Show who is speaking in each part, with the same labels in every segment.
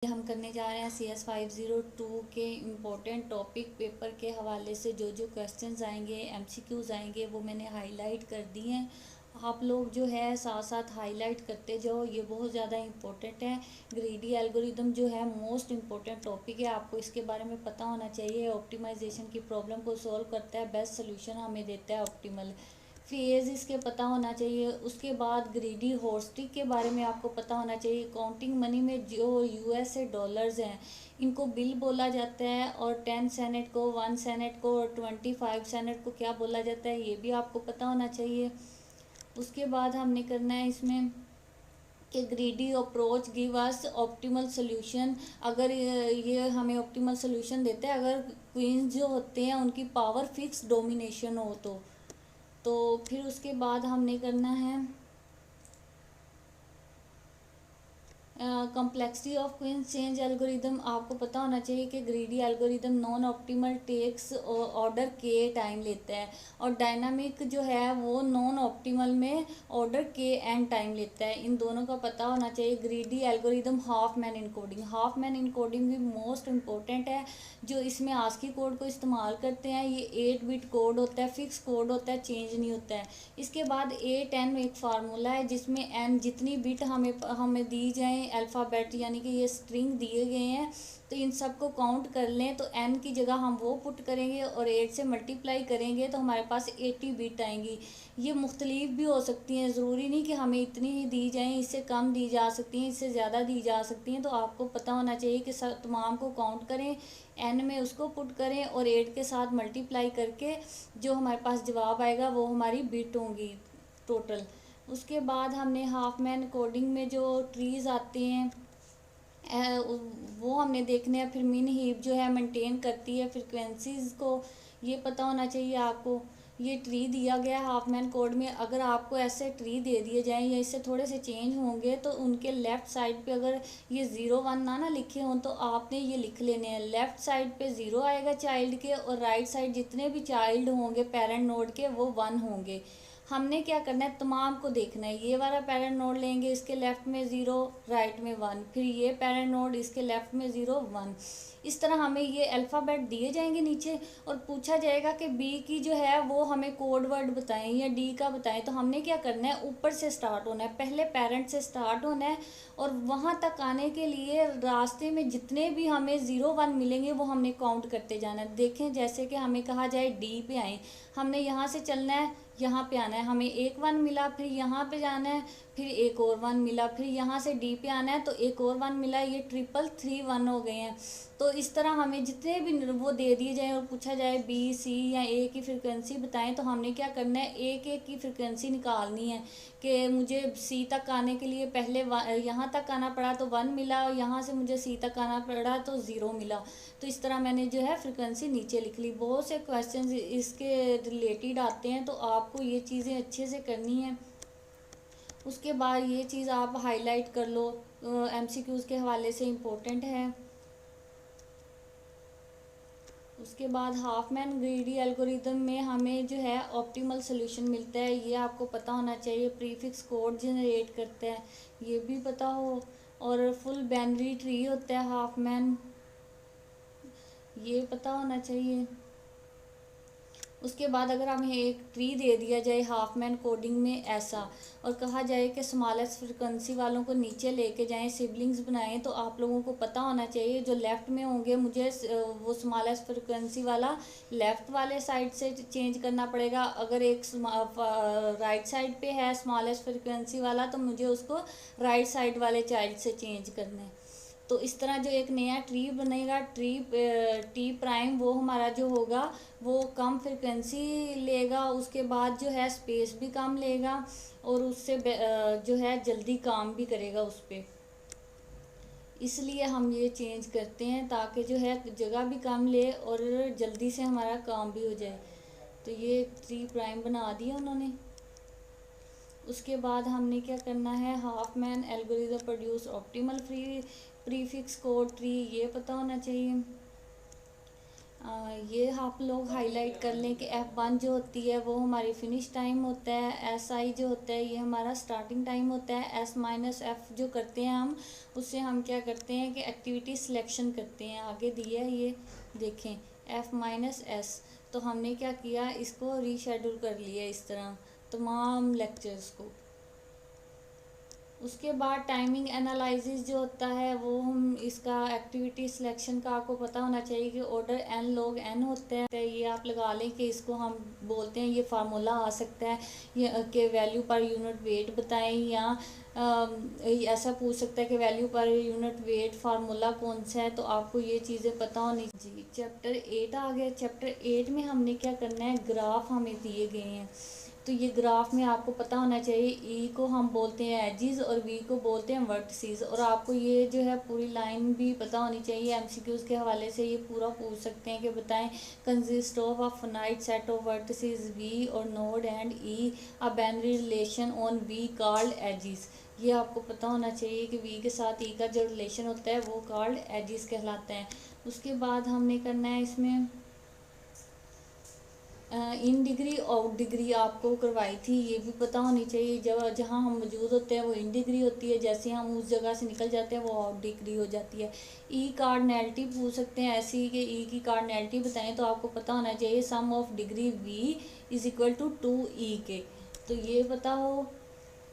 Speaker 1: हम करने जा रहे हैं CS502 के इम्पोर्टेंट टॉपिक पेपर के हवाले से जो जो क्वेश्चंस आएंगे MCQs आएंगे वो मैंने हाईलाइट कर दिए हैं। आप लोग जो है साथ साथ हाईलाइट करते जाओ, ये बहुत ज़्यादा इम्पोर्टेंट है। ग्रीडी एल्गोरिदम जो है मोस्ट इम्पोर्टेंट टॉपिक है, आपको इसके बारे में पता होना चाहिए। ऑप्टिमाइजेशन की प्रॉब्लम को सॉल्व करता है, बेस्ट सोल्यूशन हमें देता है ऑप्टिमल। फेज इसके पता होना चाहिए। उसके बाद ग्रीडी हॉर्स्टिक के बारे में आपको पता होना चाहिए। काउंटिंग मनी में जो USA डॉलर्स हैं इनको बिल बोला जाता है, और 10 सेनेट को, 1 सेनेट को और 25 सेनेट को क्या बोला जाता है ये भी आपको पता होना चाहिए। उसके बाद हमने करना है इसमें कि greedy approach give us optimal solution. अगर ये हमें ऑप्टिमल सोल्यूशन देता है अगर क्वींस जो होते हैं उनकी पावर फिक्स डोमिनेशन हो तो फिर उसके बाद हमने करना है complexity of queens change algorithm. आपको पता होना चाहिए कि greedy algorithm non optimal takes order के टाइम लेता है, और डायनामिक जो है वो नॉन ऑप्टिमल में ऑर्डर के एन टाइम लेता है। इन दोनों का पता होना चाहिए। Greedy algorithm Huffman encoding, Huffman encoding भी मोस्ट इम्पोर्टेंट है। जो इसमें आस्की कोड को इस्तेमाल करते हैं, ये 8 बिट कोड होता है, फिक्स कोड होता है, चेंज नहीं होता है। इसके बाद 8n एक फार्मूला है जिसमें n जितनी बिट हमें दी जाए अल्फ़ाबेट, यानी कि ये स्ट्रिंग दिए गए हैं, तो इन सब को काउंट कर लें तो n की जगह हम वो पुट करेंगे और 8 से मल्टीप्लाई करेंगे तो हमारे पास 80 बिट आएंगी। ये मुख्तलिफ भी हो सकती हैं, ज़रूरी नहीं कि हमें इतनी ही दी जाएँ, इससे कम दी जा सकती हैं, इससे ज़्यादा दी जा सकती हैं। तो आपको पता होना चाहिए कि सब तमाम को काउंट करें, n में उसको पुट करें और 8 के साथ मल्टीप्लाई करके जो हमारे पास जवाब आएगा वो हमारी बिट होंगी टोटल। उसके बाद हमने हाफ मैन कोडिंग में जो ट्रीज़ आते हैं वो हमने देखने हैं। फिर मिन हीप जो है मेंटेन करती है फ्रिक्वेंसीज़ को, ये पता होना चाहिए आपको। ये ट्री दिया गया हाफ मैन कोड में, अगर आपको ऐसे ट्री दे दिए जाएं या इससे थोड़े से चेंज होंगे तो उनके लेफ़्ट साइड पे अगर ये 0 1 ना लिखे हों तो आपने ये लिख लेने हैं। लेफ़्ट साइड पे 0 आएगा चाइल्ड के, और राइट साइड जितने भी चाइल्ड होंगे पेरेंट नोड के वो 1 होंगे। हमने क्या करना है, तमाम को देखना है। ये वाला पेरेंट नोड लेंगे, इसके लेफ़्ट में 0, राइट में 1, फिर ये पेरेंट नोड, इसके लेफ़्ट में 0 1। इस तरह हमें ये अल्फ़ाबेट दिए जाएंगे नीचे, और पूछा जाएगा कि बी की जो है वो हमें कोड वर्ड बताएं या डी का बताएं। तो हमने क्या करना है, ऊपर से स्टार्ट होना है, पहले पेरेंट से स्टार्ट होना है, और वहाँ तक आने के लिए रास्ते में जितने भी हमें 0 1 मिलेंगे वो हमने काउंट करते जाना है। देखें, जैसे कि हमें कहा जाए डी पे आए, हमने यहाँ से चलना है, यहाँ पे आना है, हमें एक 1 मिला, फिर यहाँ पे जाना है, फिर एक और 1 मिला, फिर यहाँ से डी पे आना है तो एक और 1 मिला, ये 3 3 1 हो गए हैं। तो इस तरह हमें जितने भी वो दे दिए जाएँ और पूछा जाए बी सी या ए की फ्रिक्वेंसी बताएं, तो हमने क्या करना है, एक एक की फ्रिक्वेंसी निकालनी है कि मुझे सी तक आने के लिए पहले यहाँ तक आना पड़ा तो 1 मिला, और यहाँ से मुझे सी तक आना पड़ा तो 0 मिला। तो इस तरह मैंने जो है फ्रिक्वेंसी नीचे लिख ली। बहुत से क्वेश्चन इसके रिलेटेड आते हैं, तो आपको ये चीज़ें अच्छे से करनी है। उसके बाद ये चीज़ आप हाईलाइट कर लो, MCQs के हवाले से इम्पोर्टेंट है। उसके बाद हाफ मैन ग्रीडी एल्गोरिदम में हमें जो है ऑप्टिमल सोल्यूशन मिलता है, ये आपको पता होना चाहिए। प्रीफिक्स कोड जनरेट करता है, ये भी पता हो। और फुल बाइनरी ट्री होता है हाफ मैन, ये पता होना चाहिए। उसके बाद अगर हमें एक ट्री दे दिया जाए हाफ मैन कोडिंग में ऐसा, और कहा जाए कि स्मॉलेस्ट फ्रिक्वेंसी वालों को नीचे लेके जाएं, सिबलिंग्स बनाएं, तो आप लोगों को पता होना चाहिए जो लेफ़्ट में होंगे मुझे वो स्मॉलेस्ट फ्रिक्वेंसी वाला लेफ़्ट वाले साइड से चेंज करना पड़ेगा। अगर एक राइट साइड पे है स्मॉलेस्ट फ्रिक्वेंसी वाला तो मुझे उसको राइट साइड वाले चाइल्ड से चेंज करना है। तो इस तरह जो एक नया ट्री बनेगा, टी प्राइम, वो हमारा जो होगा वो कम फ्रिक्वेंसी लेगा, उसके बाद जो है स्पेस भी कम लेगा, और उससे जो है जल्दी काम भी करेगा उस पर। इसलिए हम ये चेंज करते हैं ताकि जो है जगह भी कम ले और जल्दी से हमारा काम भी हो जाए। तो ये ट्री प्राइम बना दिया उन्होंने। उसके बाद हमने क्या करना है, half man algorithm produce optimal prefix code tree, ये पता होना चाहिए। ये आप लोग हाईलाइट कर लें कि F1 जो होती है वो हमारी फिनिश टाइम होता है, SI जो होता है ये हमारा स्टार्टिंग टाइम होता है, S-F जो करते हैं हम, उससे हम क्या करते हैं कि एक्टिविटी सिलेक्शन करते हैं। आगे दिया है ये देखें F-S, तो हमने क्या किया, इसको रीशेड्यूल कर लिया इस तरह तमाम लेक्चर्स को। उसके बाद टाइमिंग एनालिसिस जो होता है वो हम इसका एक्टिविटी सिलेक्शन का आपको पता होना चाहिए कि ऑर्डर n log n होता है। ये आप लगा लें कि इसको हम बोलते हैं, ये फार्मूला आ सकता है ये कि वैल्यू पर यूनिट वेट बताएं, या ऐसा पूछ सकता है कि value per unit weight formula कौन सा है, तो आपको ये चीज़ें पता होनी जी। चैप्टर 8 आ गया। चैप्टर 8 में हमने क्या करना है, ग्राफ हमें दिए गए हैं, तो ये ग्राफ में आपको पता होना चाहिए ई को हम बोलते हैं एजिज और वी को बोलते हैं वर्टिसेस। और आपको ये जो है पूरी लाइन भी पता होनी चाहिए, एमसीक्यूज के हवाले से ये पूरा पूछ सकते हैं कि बताएं consist of a finite set of vertices v और node and e a binary relation on v called edges. ये आपको पता होना चाहिए कि वी के साथ ई का जो रिलेशन होता है वो कॉल्ड एजिज कहलाता है। उसके बाद हमने करना है इसमें इन डिग्री आउट डिग्री आपको करवाई थी, ये भी पता होनी चाहिए। जब जहाँ हम मौजूद होते हैं वो इन डिग्री होती है, जैसे हम उस जगह से निकल जाते हैं वो आउट डिग्री हो जाती है। ई कार्डिनैलिटी पूछ सकते हैं ऐसी कि ई की कार्डिनैलिटी बताएं, तो आपको पता होना चाहिए sum of degree v is equal to 2E के, तो ये पता हो,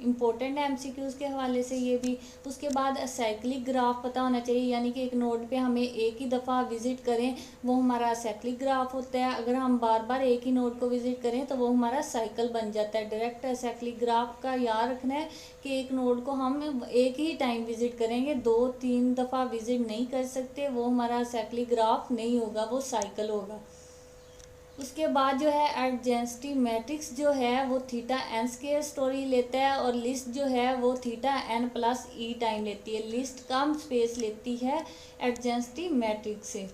Speaker 1: इम्पोर्टेंट है एमसीक्यूज़ के हवाले से ये भी। उसके बाद साइक्लिक ग्राफ पता होना चाहिए, यानी कि एक नोड पे हमें एक ही दफ़ा विज़िट करें वो हमारा साइक्लिक ग्राफ होता है, अगर हम बार बार एक ही नोड को विज़िट करें तो वो हमारा साइकिल बन जाता है। डायरेक्ट साइक्लिक ग्राफ का याद रखना है कि एक नोड को हम एक ही टाइम विज़िट करेंगे, 2-3 दफ़ा विज़िट नहीं कर सकते, वो हमारा साइक्लिक ग्राफ नहीं होगा, वो साइकिल होगा। उसके बाद जो है एडजेंसिटी मैट्रिक्स जो है वो थीटा एन स्केयर स्टोरी लेता है, और लिस्ट जो है वो theta N plus E time लेती है। लिस्ट कम स्पेस लेती है एडजेंसिटी मैट्रिक्स से।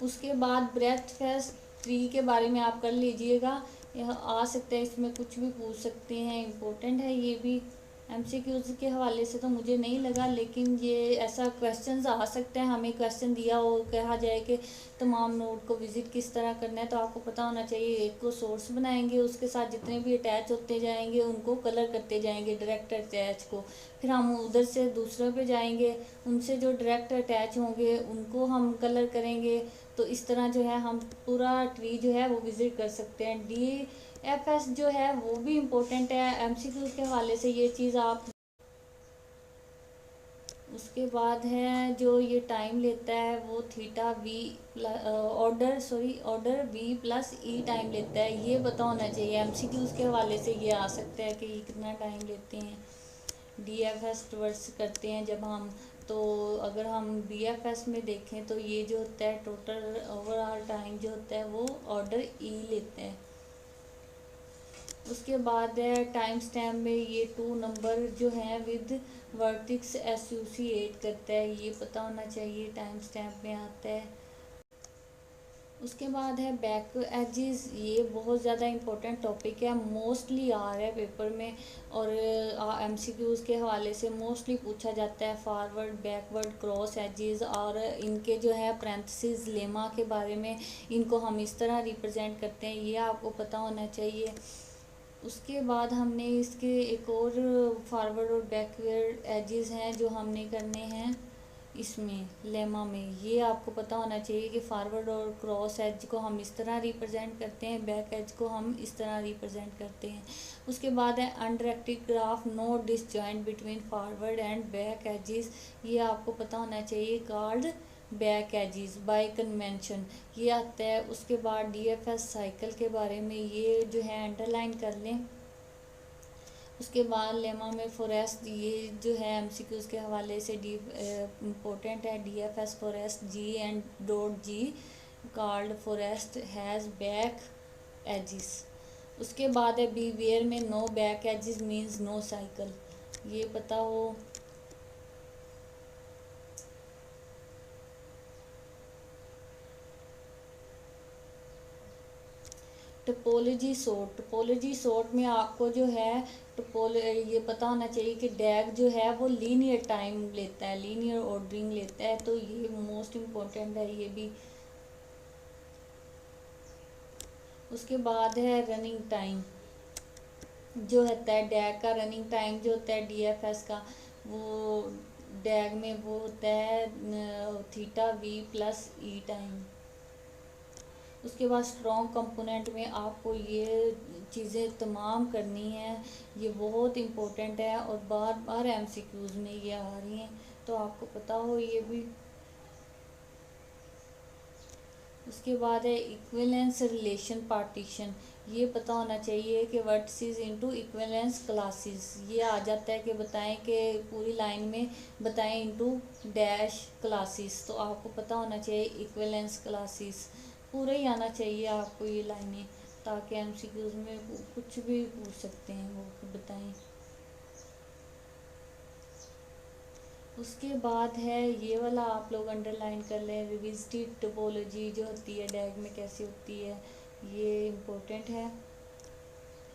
Speaker 1: उसके बाद ब्रेथ फर्स्ट ट्री के बारे में आप कर लीजिएगा, यह आ सकता है, इसमें कुछ भी पूछ सकते हैं, इम्पोर्टेंट है ये भी। एमसीक्यूज के हवाले से तो मुझे नहीं लगा, लेकिन ये ऐसा क्वेश्चन आ सकता है, हमें क्वेश्चन दिया हो कहा जाए कि तमाम नोड को विज़िट किस तरह करना है, तो आपको पता होना चाहिए एक को सोर्स बनाएंगे, उसके साथ जितने भी अटैच होते जाएंगे उनको कलर करते जाएंगे डायरेक्ट अटैच को, फिर हम उधर से दूसरे पे जाएंगे, उनसे जो डायरेक्ट अटैच होंगे उनको हम कलर करेंगे। तो इस तरह जो है हम पूरा ट्री जो है वो विज़िट कर सकते हैं। DFS जो है वो भी इम्पोर्टेंट है एमसीक्यू के हवाले से, ये चीज़ आप। उसके बाद है जो ये टाइम लेता है वो theta V order V plus E time लेता है, ये पता होना चाहिए। एमसीक्यूज के हवाले से ये आ सकता है कि ये कितना टाइम लेते हैं। DFS वर्स करते हैं जब हम, तो अगर हम BFS में देखें तो ये जो होता है टोटल ओवरऑल टाइम जो होता है वो ऑर्डर ई लेते हैं। उसके बाद है टाइम स्टैम्प में ये 2 नंबर जो हैं विद वर्टिक्स एसोसिएट करता है, ये पता होना चाहिए, टाइम स्टैम्प में आता है। उसके बाद है बैक एजेस, ये बहुत ज़्यादा इम्पोर्टेंट टॉपिक है, मोस्टली आ रहा है पेपर में, और एमसीक्यूज़ के हवाले से मोस्टली पूछा जाता है फॉरवर्ड बैकवर्ड क्रॉस एजेस, और इनके जो है पैरेंथेसिस लेमा के बारे में, इनको हम इस तरह रिप्रेजेंट करते हैं, ये आपको पता होना चाहिए। उसके बाद हमने इसके एक और फॉरवर्ड और बैकवर्ड एजेस हैं जो हमने करने हैं इसमें लेमा में, ये आपको पता होना चाहिए कि फॉरवर्ड और क्रॉस एज को हम इस तरह रिप्रेजेंट करते हैं, बैक एज को हम इस तरह रिप्रेजेंट करते हैं। उसके बाद है undirected graph, no disjoint between forward and back edges, ये आपको पता होना चाहिए called back edges by convention, ये आता है। उसके बाद DFS साइकिल के बारे में ये जो है अंडरलाइन कर लें। उसके बाद लेमा में फॉरेस्ट, ये जो है एमसीक्यूज के हवाले से इम्पोर्टेंट है। DFS forest G and dot G called forest has back edges. उसके बाद है बी वेयर में no back edges means no cycle, ये पता हो। टोपोलॉजी सॉर्ट में आपको जो है ये पता होना चाहिए कि डैग जो है वो लीनियर टाइम लेता है, लीनियर ऑर्डरिंग लेता है, तो ये मोस्ट इम्पोर्टेंट है ये भी। उसके बाद है रनिंग टाइम जो होता है, डैग का रनिंग टाइम जो होता है डीएफएस का, वो डैग में वो होता है theta V plus E time. उसके बाद स्ट्रॉन्ग कंपोनेंट में आपको ये चीज़ें तमाम करनी है, ये बहुत इम्पोर्टेंट है और बार बार एमसीक्यूज में ये आ रही हैं, तो आपको पता हो ये भी। उसके बाद है इक्विवेलेंस रिलेशन पार्टीशन, ये पता होना चाहिए कि वर्टिसेस इनटू इक्विवेलेंस क्लासेस, ये आ जाता है कि बताएं कि पूरी लाइन में बताएं इनटू डैश क्लासेस, तो आपको पता होना चाहिए इक्विवेलेंस क्लासेस पूरा ही आना चाहिए आपको ये लाइनें, ताकि एमसीक्यूज में कुछ भी पूछ सकते हैं वो बताएं। उसके बाद है ये वाला आप लोग अंडरलाइन कर लें, रिविजिटेड टोपोलॉजी जो होती है डैग में कैसे होती है, ये इम्पोर्टेंट है।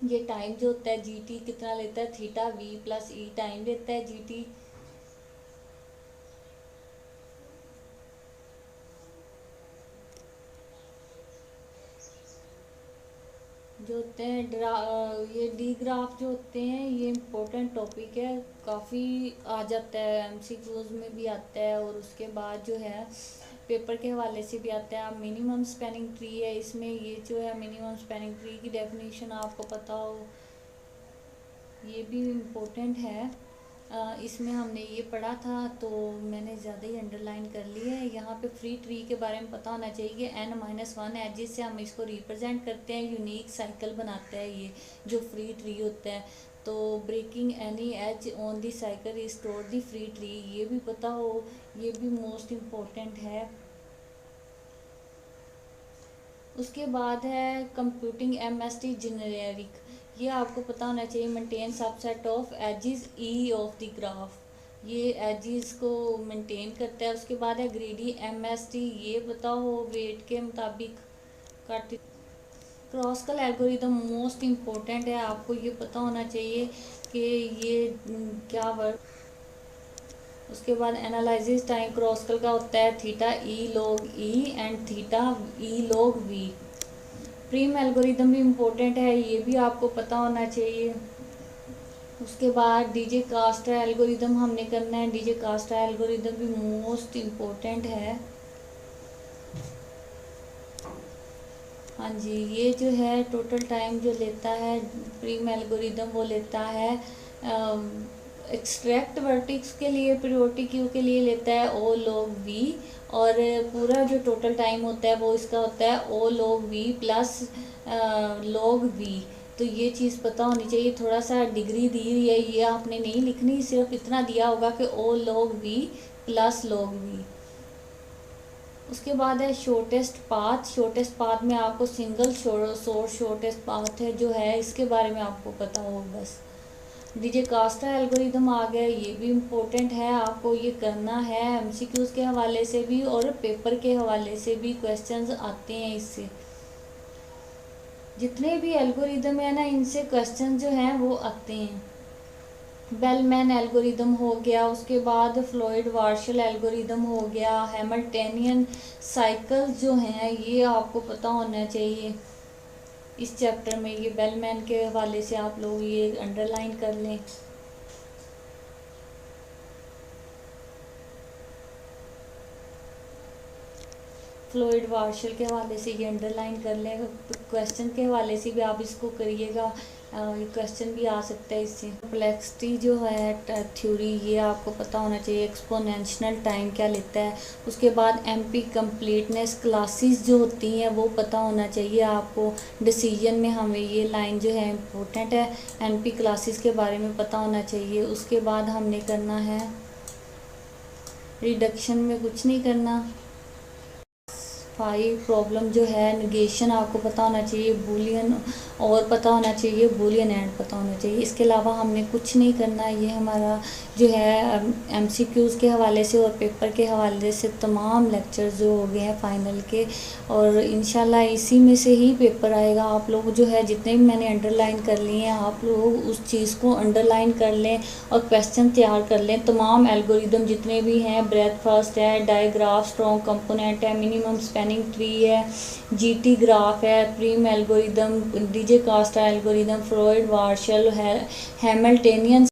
Speaker 1: ये टाइम जो होता है जीटी कितना लेता है, theta V plus E time लेता है जीटी। जो होते हैं ये डी ग्राफ जो होते हैं, ये इम्पोर्टेंट टॉपिक है, काफ़ी आ जाता है एमसीक्यूज में भी आता है, और उसके बाद जो है पेपर के हवाले से भी आता है। मिनिमम स्पैनिंग ट्री है इसमें, ये जो है मिनिमम स्पैनिंग ट्री की डेफिनेशन आपको पता हो, ये भी इम्पोर्टेंट है। इसमें हमने ये पढ़ा था तो मैंने ज़्यादा ही अंडरलाइन कर ली है। यहाँ पे फ्री ट्री के बारे में पता होना चाहिए कि n-1 एजेस से हम इसको रिप्रेजेंट करते हैं, यूनिक साइकिल बनाता है ये जो फ्री ट्री होता है। तो breaking any edge on the cycle restore the free tree, ये भी पता हो, ये भी मोस्ट इम्पोर्टेंट है। उसके बाद है कंप्यूटिंग एमएसटी जेनेरिक, ये आपको पता होना चाहिए maintain subset of edges E of the graph, ये एजिस को मेंटेन करता है। उसके बाद है ग्रीडी एमएसटी, ये पता हो वेट के मुताबिक काट। क्रॉसकल एल्गोरिदम मोस्ट इम्पोर्टेंट है, आपको ये पता होना चाहिए कि ये क्या वर्क। उसके बाद एनालिसिस टाइम क्रॉसकल का होता है theta E log E and theta E log V. Prim algorithm भी इम्पोर्टेंट है, ये भी आपको पता होना चाहिए। उसके बाद डीजे कास्टर एल्गोरिदम हमने करना है, डीजे कास्टर एल्गोरिदम भी मोस्ट इम्पोर्टेंट है। हाँ जी, ये जो है टोटल टाइम जो लेता है प्रीम एल्गोरिदम, वो लेता है एक्सट्रैक्ट वर्टिक्स के लिए पीरियोडिक क्यू के लिए लेता है ओ लॉग वी, और पूरा जो टोटल टाइम होता है वो इसका होता है O log v plus log v. तो ये चीज़ पता होनी चाहिए। थोड़ा सा डिग्री दी हुई है, ये आपने नहीं लिखनी, सिर्फ इतना दिया होगा कि O log v plus log v. उसके बाद है शॉर्टेस्ट पाथ, शॉर्टेस्ट पाथ में आपको सिंगल सोर्स शॉर्टेस्ट पाथ है जो है, इसके बारे में आपको पता हो बस। डीजे कास्टर एल्गोरिदम आ गया, ये भी इम्पोर्टेंट है, आपको ये करना है, एमसीक्यूज के हवाले से भी और पेपर के हवाले से भी क्वेश्चंस आते हैं इससे। जितने भी एल्गोरिदम है ना, इनसे क्वेश्चन जो हैं वो आते हैं। बेलमैन एल्गोरिदम हो गया, उसके बाद फ्लोइड वार्शल एल्गोरिदम हो गया, हैमिल्टनियन साइकिल जो हैं ये आपको पता होना चाहिए इस चैप्टर में। ये बेलमैन के हवाले से आप लोग ये अंडरलाइन कर लें। फ्लोइड वार्शल के हवाले से ये अंडरलाइन कर लें। क्वेश्चन के हवाले से भी आप इसको करिएगा, क्वेश्चन भी आ सकता है इससे। कॉम्प्लेक्सिटी जो है थ्योरी, ये आपको पता होना चाहिए, एक्सपोनेंशियल टाइम क्या लेता है। उसके बाद एमपी कंप्लीटनेस क्लासेस जो होती हैं वो पता होना चाहिए आपको। डिसीजन में हमें ये लाइन जो है इम्पोर्टेंट है, एमपी क्लासेस के बारे में पता होना चाहिए। उसके बाद हमने करना है रिडक्शन में कुछ नहीं करना, फाइव प्रॉब्लम जो है नेगेशन आपको पता होना चाहिए, बूलियन और पता होना चाहिए, बूलियन एंड पता होना चाहिए। इसके अलावा हमने कुछ नहीं करना। ये हमारा जो है एमसीक्यूज़ के हवाले से और पेपर के हवाले से तमाम लेक्चर्स जो हो गए हैं फाइनल के, और इंशाल्लाह इसी में से ही पेपर आएगा। आप लोग जो है जितने भी मैंने अंडरलाइन कर लिए हैं, आप लोग उस चीज़ को अंडरलाइन कर लें और क्वेश्चन तैयार कर लें। तमाम एल्गोरिदम जितने भी हैं, ब्रेथ फर्स्ट है, डायग्राफ, स्ट्रॉन्ग कंपोनेंट है, मिनिमम स्पैनिंग ट्री है, जीटी ग्राफ है, Prim algorithm, Dijkstra algorithm, Floyd Warshall है, हैमिल्टनियन